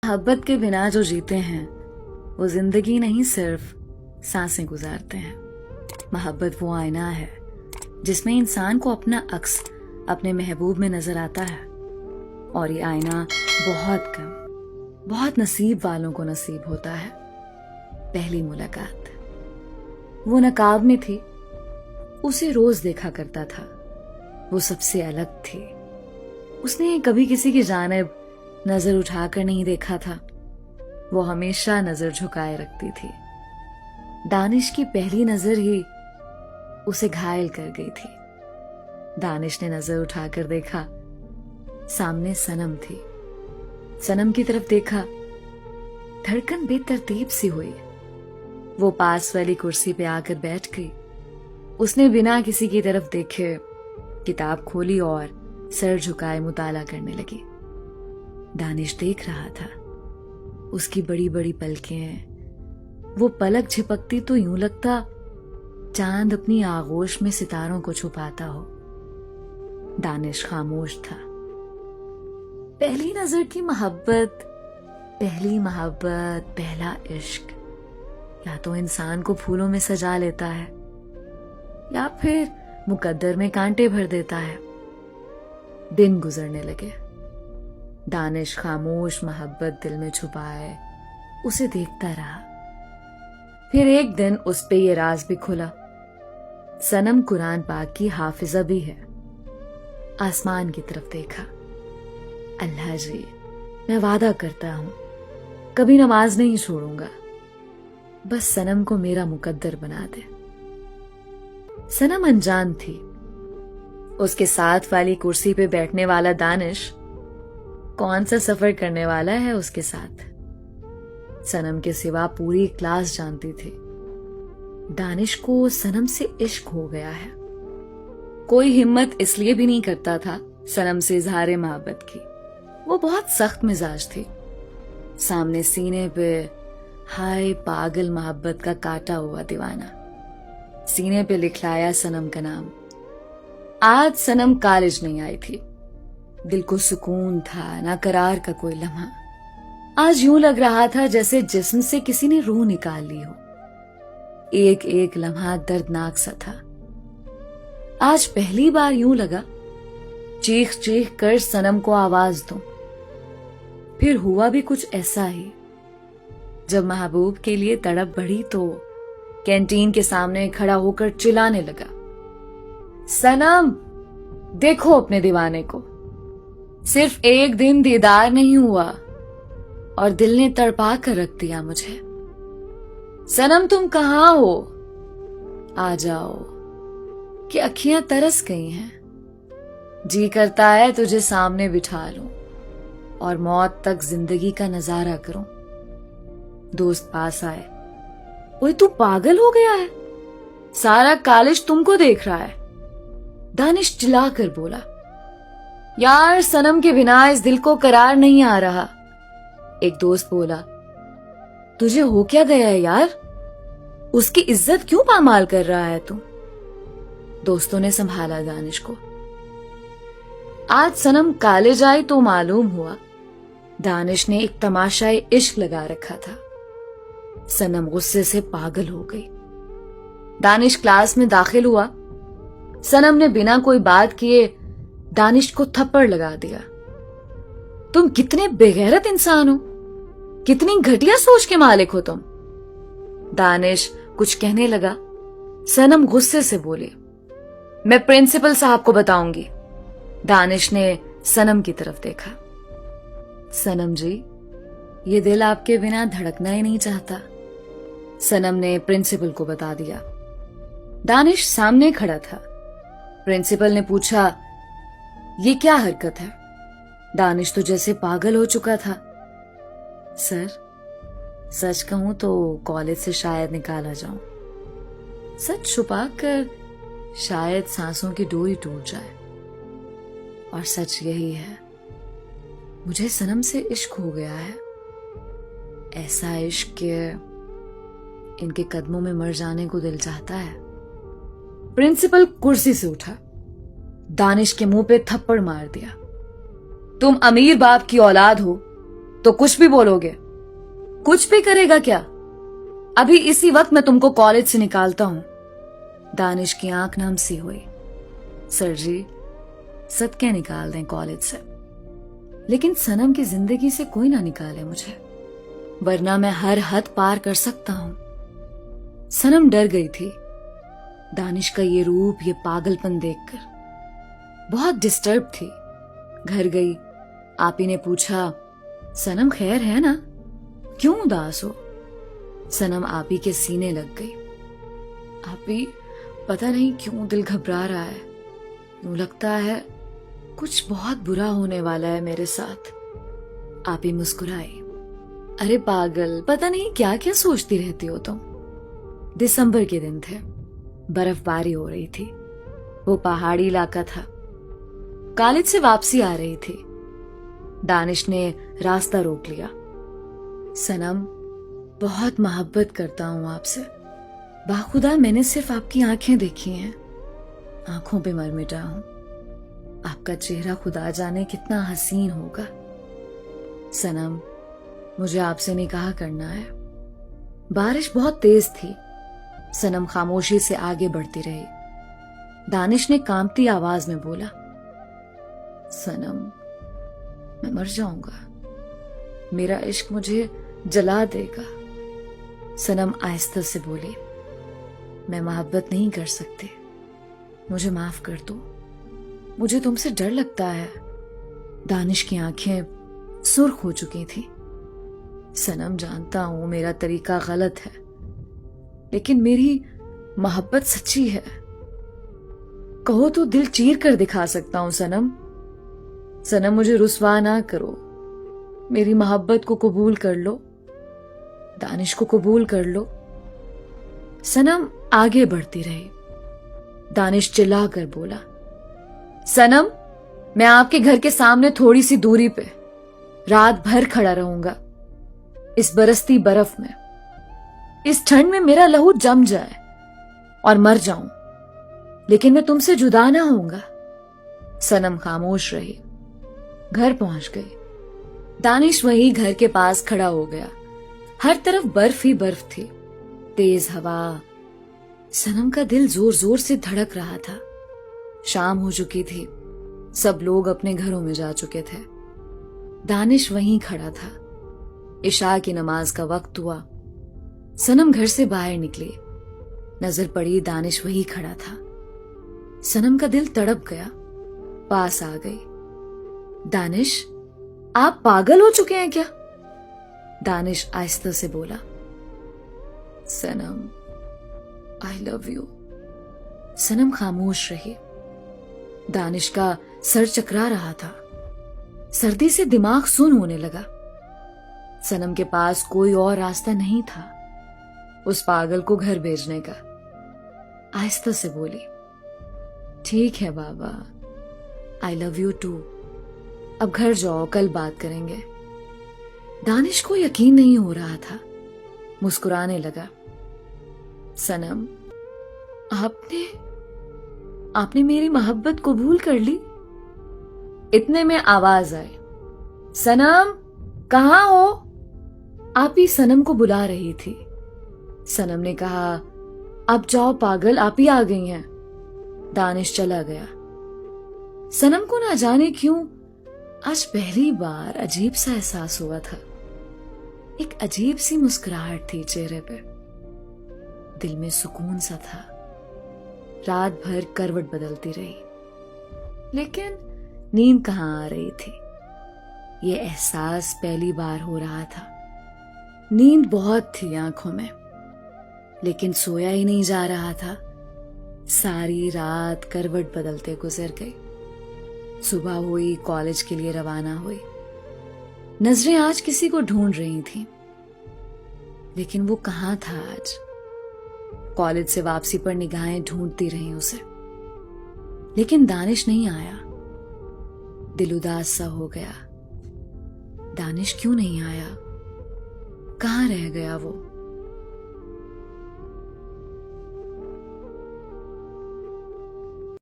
मोहब्बत के बिना जो जीते हैं वो जिंदगी नहीं सिर्फ सांसें गुजारते हैं। मोहब्बत वो आईना है जिसमें इंसान को अपना अक्स अपने महबूब में नजर आता है, और ये आईना बहुत कम, बहुत नसीब वालों को नसीब होता है। पहली मुलाकात वो नकाब में थी, उसे रोज देखा करता था, वो सबसे अलग थी। उसने कभी किसी की जानिब नजर उठाकर नहीं देखा था, वो हमेशा नजर झुकाए रखती थी। दानिश की पहली नजर ही उसे घायल कर गई थी। दानिश ने नजर उठाकर देखा, सामने सनम थी। सनम की तरफ देखा, धड़कन बेतरतीब सी हुई। वो पास वाली कुर्सी पे आकर बैठ गई। उसने बिना किसी की तरफ देखे किताब खोली और सर झुकाए मुताला करने लगी। दानिश देख रहा था, उसकी बड़ी बड़ी पलकें, वो पलक झपकती तो यूं लगता चांद अपनी आगोश में सितारों को छुपाता हो। दानिश खामोश था। पहली नजर की मोहब्बत, पहली मोहब्बत, पहला इश्क या तो इंसान को फूलों में सजा लेता है या फिर मुकद्दर में कांटे भर देता है। दिन गुजरने लगे। दानिश खामोश मोहब्बत दिल में छुपाए उसे देखता रहा। फिर एक दिन उस पे ये राज भी खुला, सनम कुरान पाक की हाफिजा भी है। आसमान की तरफ देखा। अल्लाह जी, मैं वादा करता हूं कभी नमाज नहीं छोड़ूंगा, बस सनम को मेरा मुकद्दर बना दे। सनम अनजान थी, उसके साथ वाली कुर्सी पे बैठने वाला दानिश कौन सा सफर करने वाला है उसके साथ। सनम के सिवा पूरी क्लास जानती थी, दानिश को सनम से इश्क हो गया है। कोई हिम्मत इसलिए भी नहीं करता था सनम से इजहार मोहब्बत की। वो बहुत सख्त मिजाज थी। सामने सीने पे हाय पागल मोहब्बत का काटा हुआ दीवाना, सीने पे लिखलाया सनम का नाम। आज सनम कॉलेज नहीं आई थी। दिल को सुकून था, ना करार का कोई लम्हा। आज यूं लग रहा था जैसे जिस्म से किसी ने रूह निकाल ली हो। एक एक लम्हा दर्दनाक सा था। आज पहली बार यूं लगा चीख चीख कर सनम को आवाज दूं। फिर हुआ भी कुछ ऐसा ही। जब महबूब के लिए तड़प बढ़ी तो कैंटीन के सामने खड़ा होकर चिल्लाने लगा, सनम देखो अपने दीवाने को, सिर्फ एक दिन दीदार नहीं हुआ और दिल ने तड़पा कर रख दिया मुझे। सनम तुम कहां हो, आ जाओ कि अखियां तरस गई हैं। जी करता है तुझे सामने बिठा लूं और मौत तक जिंदगी का नजारा करूं। दोस्त पास आए, ओए तू पागल हो गया है, सारा कॉलेज तुमको देख रहा है। दानिश चिल्लाकर बोला, यार सनम के बिना इस दिल को करार नहीं आ रहा। एक दोस्त बोला, तुझे हो क्या गया है यार, उसकी इज्जत क्यों पामाल कर रहा है तू। दोस्तों ने संभाला दानिश को। आज सनम कॉलेज आई तो मालूम हुआ दानिश ने एक तमाशाए इश्क लगा रखा था। सनम गुस्से से पागल हो गई। दानिश क्लास में दाखिल हुआ। सनम ने बिना कोई बात किए दानिश को थप्पड़ लगा दिया। तुम कितने बेगैरत इंसान हो, कितनी घटिया सोच के मालिक हो तुम। दानिश कुछ कहने लगा। सनम गुस्से से बोली, मैं प्रिंसिपल साहब को बताऊंगी। दानिश ने सनम की तरफ देखा। सनम जी, ये दिल आपके बिना धड़कना ही नहीं चाहता। सनम ने प्रिंसिपल को बता दिया। दानिश सामने खड़ा था। प्रिंसिपल ने पूछा, ये क्या हरकत है। दानिश तो जैसे पागल हो चुका था। सर, सच कहूं तो कॉलेज से शायद निकाला जाऊं। सच छुपाकर शायद सांसों की डोरी टूट जाए। और सच यही है, मुझे सनम से इश्क हो गया है। ऐसा इश्क कि इनके कदमों में मर जाने को दिल चाहता है। प्रिंसिपल कुर्सी से उठा, दानिश के मुंह पे थप्पड़ मार दिया। तुम अमीर बाप की औलाद हो, तो कुछ भी बोलोगे? कुछ भी करेगा क्या? अभी इसी वक्त मैं तुमको कॉलेज से निकालता हूं। दानिश की आंख नम सी हुई। सर जी, सदके निकाल दें कॉलेज से, लेकिन सनम की जिंदगी से कोई ना निकाले मुझे, वरना मैं हर हद पार कर सकता हूं। सनम डर गई थी दानिश का ये रूप, ये पागलपन देखकर। बहुत डिस्टर्ब थी। घर गई, आपी ने पूछा, सनम खैर है ना? क्यों उदास हो? सनम आपी के सीने लग गई। आपी, पता नहीं क्यों दिल घबरा रहा है। यूं लगता है कुछ बहुत बुरा होने वाला है मेरे साथ। आपी मुस्कुराई। अरे पागल, पता नहीं क्या क्या सोचती रहती हो तुम। दिसंबर के दिन थे, बर्फबारी हो रही थी। वो पहाड़ी इलाका था। कॉलेज से वापसी आ रही थी। दानिश ने रास्ता रोक लिया। सनम, बहुत मोहब्बत करता हूं आपसे। बाखुदा मैंने सिर्फ आपकी आंखें देखी हैं, आंखों पे मर मिटा हूं। आपका चेहरा खुदा जाने कितना हसीन होगा। सनम, मुझे आपसे निकाह करना है। बारिश बहुत तेज थी। सनम खामोशी से आगे बढ़ती रही। दानिश ने कांपती आवाज में बोला, सनम, मैं मर जाऊंगा। मेरा इश्क मुझे जला देगा। सनम आहिस्ता से बोली, मैं मोहब्बत नहीं कर सकती, मुझे माफ कर दो। मुझे तुमसे डर लगता है। दानिश की आंखें सुर्ख हो चुकी थी। सनम, जानता हूं मेरा तरीका गलत है, लेकिन मेरी मोहब्बत सच्ची है। कहो तो दिल चीर कर दिखा सकता हूं सनम। सनम, मुझे रुस्वा ना करो। मेरी मोहब्बत को कबूल कर लो। दानिश को कबूल कर लो। सनम आगे बढ़ती रही। दानिश चिल्लाकर बोला, सनम, मैं आपके घर के सामने थोड़ी सी दूरी पे रात भर खड़ा रहूंगा, इस बरसती बर्फ में। इस ठंड में मेरा लहू जम जाए और मर जाऊं, लेकिन मैं तुमसे जुदा ना होऊंगा। सनम खामोश रही। घर पहुंच गई। दानिश वही घर के पास खड़ा हो गया। हर तरफ बर्फ ही बर्फ थी, तेज हवा। सनम का दिल जोर जोर से धड़क रहा था। शाम हो चुकी थी। सब लोग अपने घरों में जा चुके थे। दानिश वहीं खड़ा था। इशा की नमाज का वक्त हुआ। सनम घर से बाहर निकली। नजर पड़ी, दानिश वहीं खड़ा था। सनम का दिल तड़प गया। पास आ गई। दानिश, आप पागल हो चुके हैं क्या? दानिश आहिस्ता से बोला, सनम, आई लव यू। सनम खामोश रही। दानिश का सर चकरा रहा था। सर्दी से दिमाग सुन्न होने लगा। सनम के पास कोई और रास्ता नहीं था उस पागल को घर भेजने का। आहिस्ता से बोली, ठीक है बाबा, आई लव यू टू। अब घर जाओ, कल बात करेंगे। दानिश को यकीन नहीं हो रहा था। मुस्कुराने लगा। सनम, आपने मेरी मोहब्बत कबूल कर ली? इतने में आवाज आई, सनम, कहां हो? आप ही सनम को बुला रही थी। सनम ने कहा, अब जाओ पागल, आप ही आ गई हैं। दानिश चला गया। सनम को ना जाने क्यों आज पहली बार अजीब सा एहसास हुआ था। एक अजीब सी मुस्कुराहट थी चेहरे पे। दिल में सुकून सा था। रात भर करवट बदलती रही, लेकिन नींद कहां आ रही थी। ये एहसास पहली बार हो रहा था। नींद बहुत थी आंखों में, लेकिन सोया ही नहीं जा रहा था। सारी रात करवट बदलते गुजर गई। सुबह हुई, कॉलेज के लिए रवाना हुई। नजरें आज किसी को ढूंढ रही थीं, लेकिन वो कहां था आज? कॉलेज से वापसी पर निगाहें ढूंढती रहीं उसे, लेकिन दानिश नहीं आया। दिल उदास सा हो गया। दानिश क्यों नहीं आया? कहां रह गया वो?